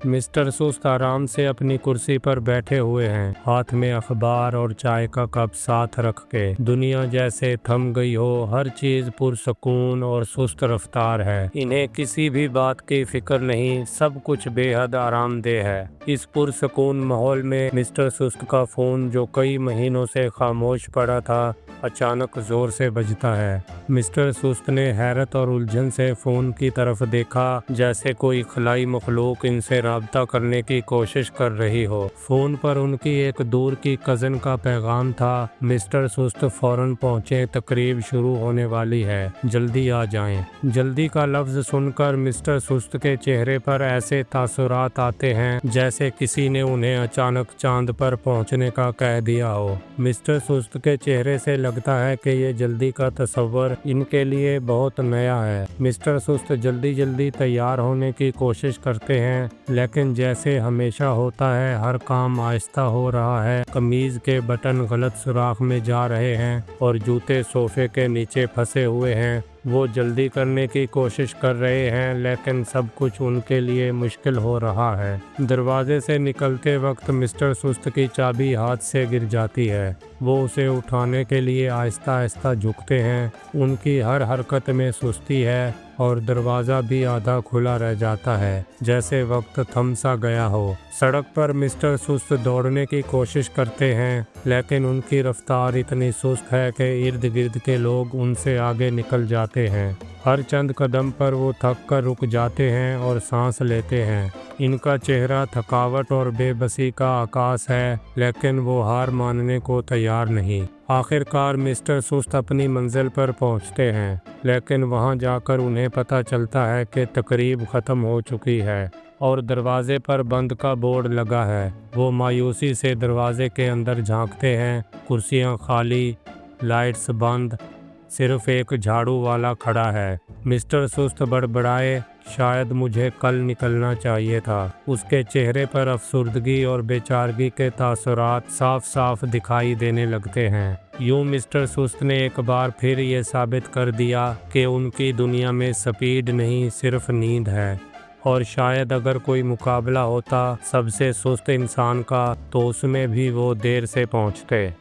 Mister सुस्त आराम से अपनी कुर्सी पर बैठे हुए हैं, हाथ में अखबार और चाय का कप साथ रख के। दुनिया जैसे थम गई हो, हर चीज पुरसकून और सुस्त रफ्तार है। इन्हें किसी भी बात की फिक्र नहीं, सब कुछ बेहद आरामदेह है। इस पुरसकून माहौल में मिस्टर सुस्त का फोन, जो कई महीनों से खामोश पड़ा था, अचानक जोर से बजता है। मिस्टर सुस्त ने हैरत और उलझन से फोन की तरफ देखा, जैसे कोई खलाई मखलूक इनसे राब्ता करने की कोशिश कर रही हो। फोन पर उनकी एक दूर की कजन का पैगाम था, मिस्टर सुस्त फौरन पहुंचे, तकरीब शुरू होने वाली है, जल्दी आ जाएं। जल्दी का लफ्ज सुनकर मिस्टर सुस्त के चेहरे पर ऐसे तासुरात आते हैं जैसे किसी ने उन्हें अचानक चांद पर पहुंचने का कह दिया हो। मिस्टर सुस्त के चेहरे से लगता है कि ये जल्दी का तस्वर इनके लिए बहुत नया है। मिस्टर सुस्त जल्दी जल्दी तैयार होने की कोशिश करते हैं, लेकिन जैसे हमेशा होता है, हर काम आहिस्ता हो रहा है। कमीज के बटन गलत सुराख में जा रहे हैं और जूते सोफे के नीचे फंसे हुए हैं। वो जल्दी करने की कोशिश कर रहे हैं, लेकिन सब कुछ उनके लिए मुश्किल हो रहा है। दरवाजे से निकलते वक्त मिस्टर सुस्त की चाबी हाथ से गिर जाती है। वो उसे उठाने के लिए आहिस्ता आहिस्ता झुकते हैं। उनकी हर हरकत में सुस्ती है और दरवाज़ा भी आधा खुला रह जाता है, जैसे वक्त थम सा गया हो। सड़क पर मिस्टर सुस्त दौड़ने की कोशिश करते हैं, लेकिन उनकी रफ्तार इतनी सुस्त है कि इर्द गिर्द के लोग उनसे आगे निकल जाते हैं। हर चंद कदम पर वो थक कर रुक जाते हैं और सांस लेते हैं। इनका चेहरा थकावट और बेबसी का आकाश है, लेकिन वो हार मानने को तैयार नहीं। आखिरकार मिस्टर सुस्त अपनी मंजिल पर पहुंचते हैं, लेकिन वहां जाकर उन्हें पता चलता है कि तकरीब ख़त्म हो चुकी है और दरवाजे पर बंद का बोर्ड लगा है। वो मायूसी से दरवाजे के अंदर झांकते हैं। कुर्सियां खाली, लाइट्स बंद, सिर्फ एक झाड़ू वाला खड़ा है। मिस्टर सुस्त बड़बड़ाए, शायद मुझे कल निकलना चाहिए था। उसके चेहरे पर अफसुर्दगी और बेचारगी के तासुरात साफ साफ दिखाई देने लगते हैं। यूं मिस्टर सुस्त ने एक बार फिर ये साबित कर दिया कि उनकी दुनिया में स्पीड नहीं, सिर्फ नींद है। और शायद अगर कोई मुकाबला होता सबसे सुस्त इंसान का, तो उसमें भी वो देर से पहुंचते।